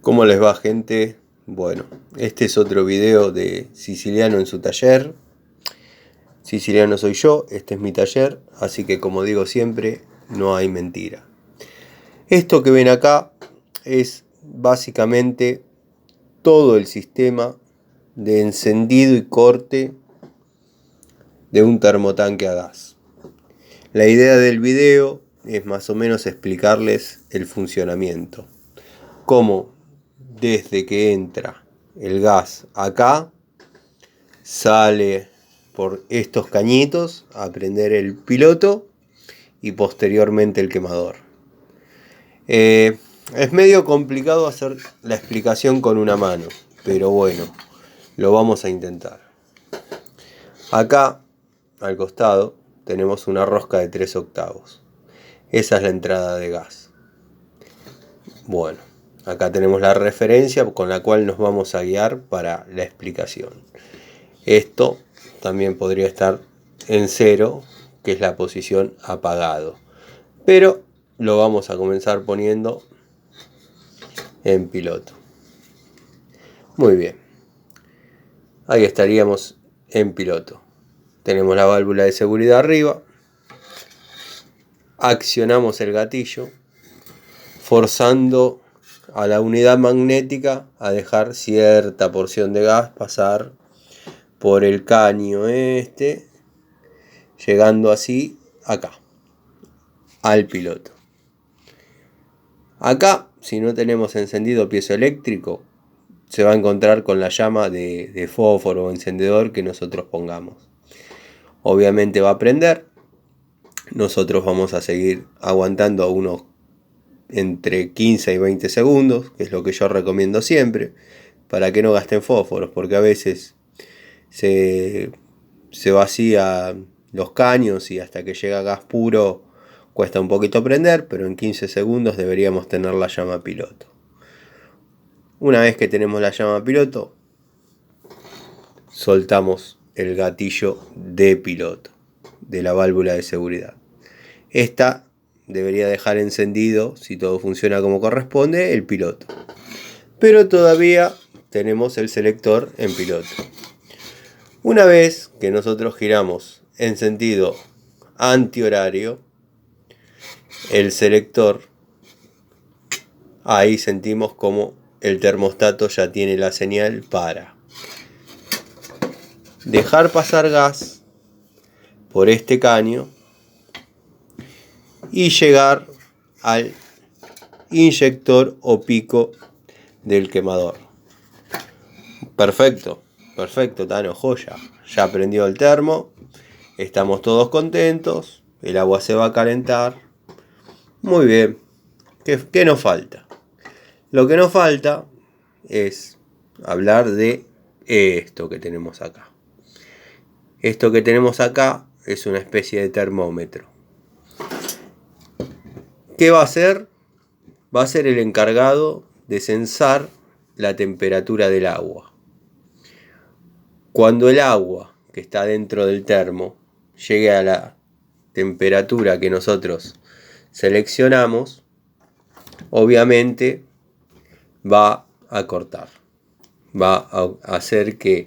¿Cómo les va, gente? Bueno, este es otro video de Siciliano en su taller. Siciliano soy yo, este es mi taller, así que como digo siempre, no hay mentira. Esto que ven acá es básicamente todo el sistema de encendido y corte de un termotanque a gas. La idea del video es más o menos explicarles el funcionamiento. Cómo desde que entra el gas acá, sale por estos cañitos a prender el piloto y posteriormente el quemador. Es medio complicado hacer la explicación con una mano, pero bueno, lo vamos a intentar. Acá, al costado, tenemos una rosca de 3 octavos. Esa es la entrada de gas. Bueno, acá tenemos la referencia con la cual nos vamos a guiar para la explicación. Esto también podría estar en 0, que es la posición apagado. Pero lo vamos a comenzar poniendo en piloto. Muy bien. Ahí estaríamos en piloto. Tenemos la válvula de seguridad arriba. Accionamos el gatillo, forzando a la unidad magnética a dejar cierta porción de gas pasar por el caño este, llegando así acá, al piloto. Acá, si no tenemos encendido piezoeléctrico, se va a encontrar con la llama de fósforo o encendedor que nosotros pongamos. Obviamente va a prender. Nosotros vamos a seguir aguantando unos entre 15 y 20 segundos, que es lo que yo recomiendo siempre, para que no gasten fósforos, porque a veces se vacía los caños y hasta que llega gas puro cuesta un poquito prender, pero en 15 segundos deberíamos tener la llama piloto. Una vez que tenemos la llama piloto, soltamos el gatillo de piloto de la válvula de seguridad. Esta debería dejar encendido, si todo funciona como corresponde, el piloto. Pero todavía tenemos el selector en piloto. Una vez que nosotros giramos en sentido antihorario, el selector, ahí sentimos como el termostato ya tiene la señal para dejar pasar gas por este caño y llegar al inyector o pico del quemador. Perfecto, Tano, joya. Ya prendió el termo, estamos todos contentos, el agua se va a calentar. Muy bien, ¿qué nos falta? Lo que nos falta es hablar de esto que tenemos acá. Esto que tenemos acá es una especie de termómetro. ¿Qué va a hacer? Va a ser el encargado de censar la temperatura del agua. Cuando el agua que está dentro del termo llegue a la temperatura que nosotros seleccionamos, obviamente va a cortar. Va a hacer que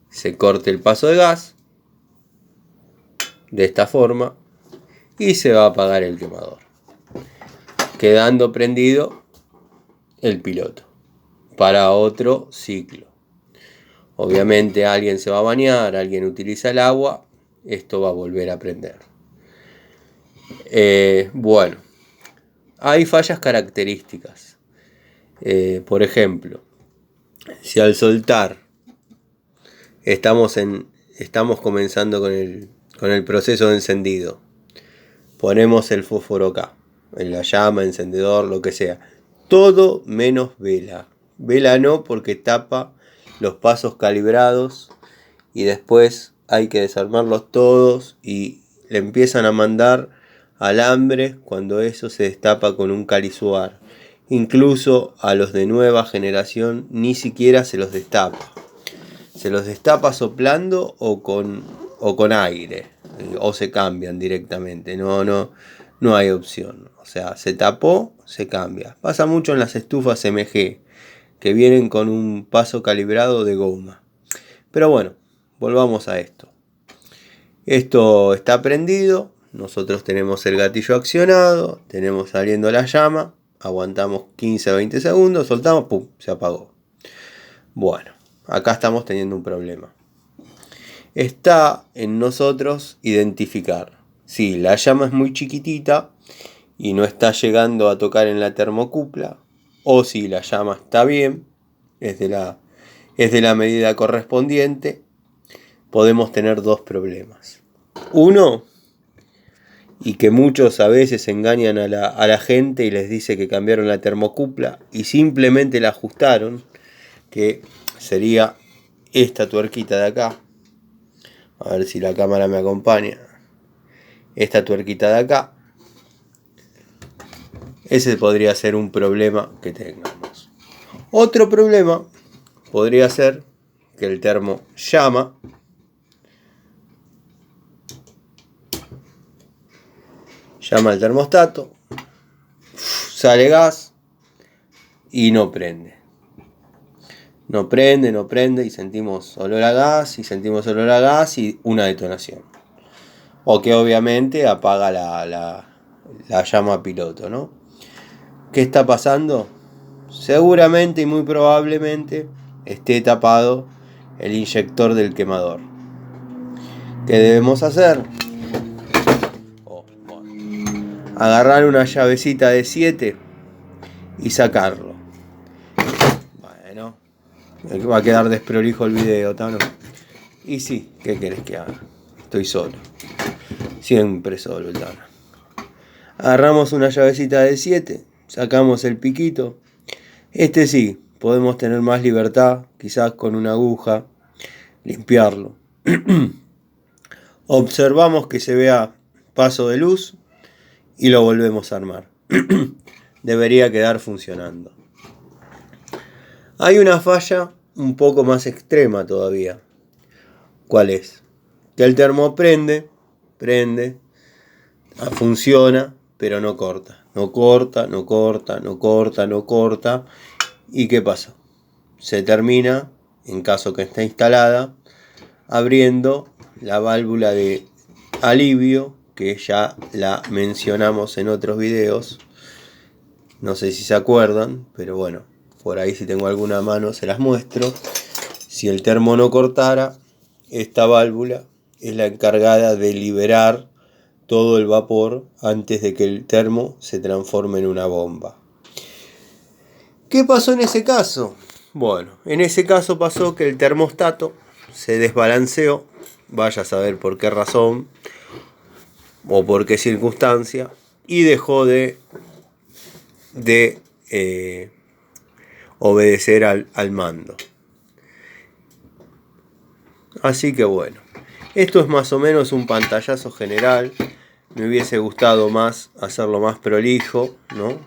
se corte el paso de gas de esta forma y se va a apagar el quemador, quedando prendido el piloto para otro ciclo. Obviamente alguien se va a bañar, alguien utiliza el agua, esto va a volver a prender. Bueno, hay fallas características. Por ejemplo, si al soltar estamos comenzando con el proceso de encendido, ponemos el fósforo acá, en la llama, encendedor, lo que sea, todo menos vela. Vela no, porque tapa los pasos calibrados y después hay que desarmarlos todos y le empiezan a mandar alambres cuando eso se destapa con un calisuar. Incluso a los de nueva generación ni siquiera se los destapa. Se los destapa soplando o con aire, o se cambian directamente. No hay opción. O sea, se tapó, se cambia. Pasa mucho en las estufas MG, que vienen con un paso calibrado de goma. Pero bueno, volvamos a esto. Esto está prendido, nosotros tenemos el gatillo accionado, tenemos saliendo la llama, aguantamos 15-20 segundos, soltamos, ¡pum!, se apagó. Bueno, acá estamos teniendo un problema. Está en nosotros identificar si la llama es muy chiquitita y no está llegando a tocar en la termocupla, o si la llama está bien, es de la medida correspondiente. Podemos tener dos problemas. Uno, y que muchos a veces engañan a la gente y les dice que cambiaron la termocupla y simplemente la ajustaron, que sería esta tuerquita de acá. A ver si la cámara me acompaña. Esta tuerquita de acá. Ese podría ser un problema que tengamos. Otro problema podría ser que el termo llama al termostato, sale gas y no prende. No prende y sentimos olor a gas y una detonación. O que obviamente apaga la llama piloto, ¿no? ¿Qué está pasando? Seguramente y muy probablemente esté tapado el inyector del quemador. ¿Qué debemos hacer? Agarrar una llavecita de 7 y sacarlo. Bueno, va a quedar desprolijo el video, ¿no? Y sí, ¿qué querés que haga? Estoy solo. Siempre solo, el Tano. Agarramos una llavecita de 7, sacamos el piquito. Este sí, podemos tener más libertad, quizás con una aguja, limpiarlo. Observamos que se vea paso de luz y lo volvemos a armar. Debería quedar funcionando. Hay una falla un poco más extrema todavía. ¿Cuál es? Que el termo prende, funciona, pero no corta. No corta. ¿Y qué pasa? Se termina, en caso que esté instalada, abriendo la válvula de alivio, que ya la mencionamos en otros videos. No sé si se acuerdan, pero bueno, por ahí si tengo alguna mano se las muestro. Si el termo no cortara, esta válvula es la encargada de liberar todo el vapor antes de que el termo se transforme en una bomba. ¿Qué pasó en ese caso? Bueno, en ese caso pasó que el termostato se desbalanceó, vaya a saber por qué razón o por qué circunstancia, y dejó de obedecer al mando. Así que bueno, esto es más o menos un pantallazo general. Me hubiese gustado más hacerlo más prolijo, ¿no?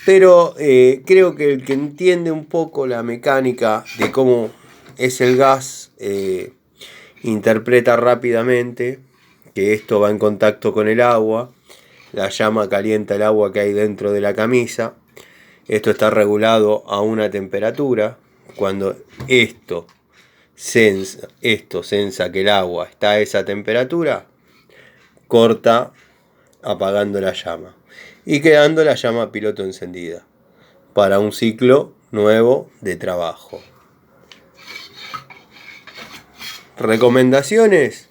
Pero creo que el que entiende un poco la mecánica de cómo es el gas interpreta rápidamente que esto va en contacto con el agua. La llama calienta el agua que hay dentro de la camisa. Esto está regulado a una temperatura. Cuando esto sensa que el agua está a esa temperatura, corta apagando la llama y quedando la llama piloto encendida para un ciclo nuevo de trabajo. ¿Recomendaciones?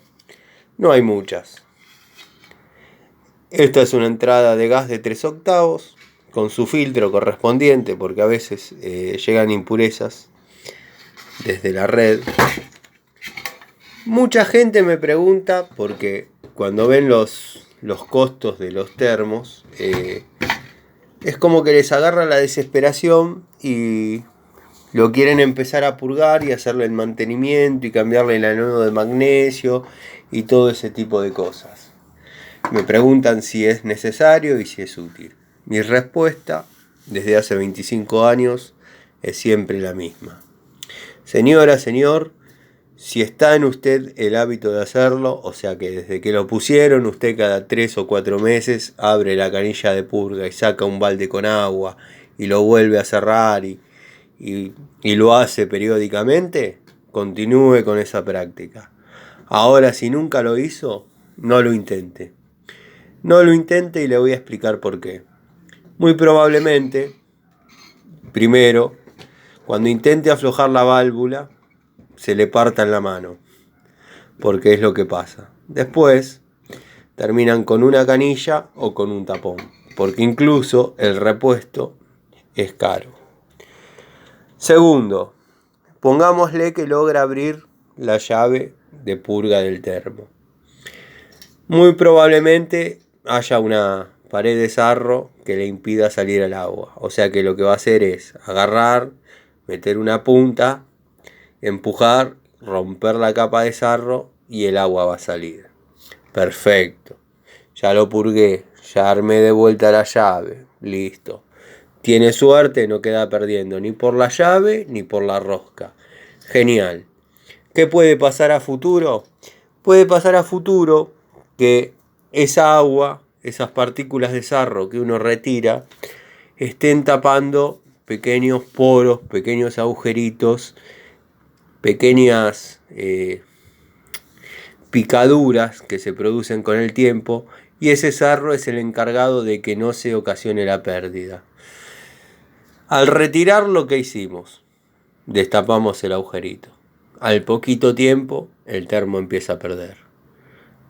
No hay muchas. Esta es una entrada de gas de 3 octavos con su filtro correspondiente, porque a veces llegan impurezas desde la red. Mucha gente me pregunta, porque cuando ven los costos de los termos, es como que les agarra la desesperación y lo quieren empezar a purgar y hacerle el mantenimiento y cambiarle el anodo de magnesio y todo ese tipo de cosas. Me preguntan si es necesario y si es útil. Mi respuesta, desde hace 25 años, es siempre la misma. Señora, señor, si está en usted el hábito de hacerlo, o sea que desde que lo pusieron, usted cada 3 o 4 meses abre la canilla de purga y saca un balde con agua y lo vuelve a cerrar y y lo hace periódicamente, continúe con esa práctica. Ahora, si nunca lo hizo, no lo intente. No lo intente y le voy a explicar por qué. Muy probablemente, primero, cuando intente aflojar la válvula, se le parta en la mano, porque es lo que pasa. Después, terminan con una canilla o con un tapón, porque incluso el repuesto es caro. Segundo, pongámosle que logra abrir la llave de purga del termo. Muy probablemente haya una pared de sarro que le impida salir al agua. O sea que lo que va a hacer es agarrar, meter una punta, empujar, romper la capa de sarro y el agua va a salir. Perfecto. Ya lo purgué, ya armé de vuelta la llave. Listo. Tiene suerte, no queda perdiendo ni por la llave ni por la rosca. Genial. ¿Qué puede pasar a futuro? Puede pasar a futuro que esa agua, esas partículas de sarro que uno retira, estén tapando pequeños poros, pequeños agujeritos, pequeñas picaduras que se producen con el tiempo, y ese sarro es el encargado de que no se ocasione la pérdida. Al retirar lo que hicimos, destapamos el agujerito. Al poquito tiempo, el termo empieza a perder.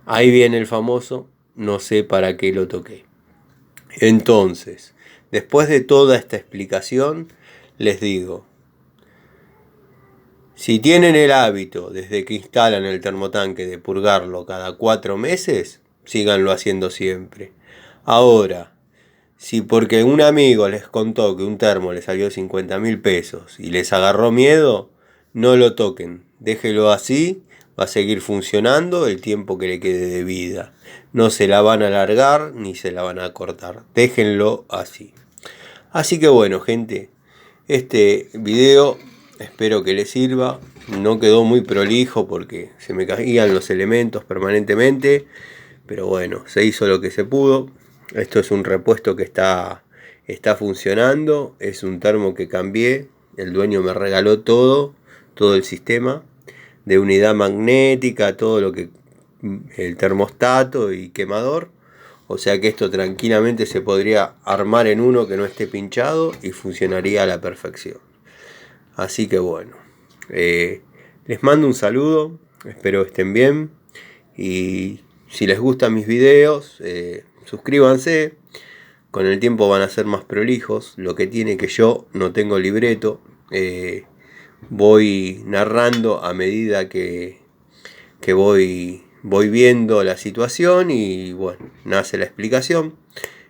Ahí viene el famoso, no sé para qué lo toqué. Entonces, después de toda esta explicación, les digo, si tienen el hábito desde que instalan el termotanque de purgarlo cada 4 meses, síganlo haciendo siempre. Ahora, si porque un amigo les contó que un termo le salió 50.000 pesos y les agarró miedo, no lo toquen, déjelo así, va a seguir funcionando el tiempo que le quede de vida. No se la van a alargar ni se la van a cortar, déjenlo así. Así que bueno, gente, este video espero que les sirva. No quedó muy prolijo porque se me caían los elementos permanentemente, pero bueno, se hizo lo que se pudo. Esto es un repuesto que está funcionando, es un termo que cambié, el dueño me regaló todo el sistema de unidad magnética, todo lo que el termostato y quemador, o sea que esto tranquilamente se podría armar en uno que no esté pinchado y funcionaría a la perfección. Así que bueno, les mando un saludo, espero estén bien, y si les gustan mis videos, suscríbanse. Con el tiempo van a ser más prolijos. Lo que tiene que yo no tengo libreto. Voy narrando a medida que voy viendo la situación y bueno, nace la explicación.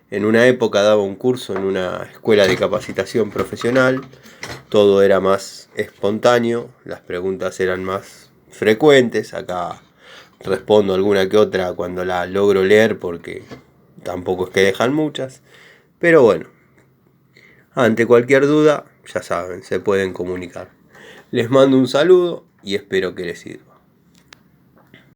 En una época daba un curso en una escuela de capacitación profesional. Todo era más espontáneo. Las preguntas eran más frecuentes. Acá respondo alguna que otra cuando la logro leer porque tampoco es que dejan muchas. Pero bueno, ante cualquier duda, ya saben, se pueden comunicar. Les mando un saludo y espero que les sirva.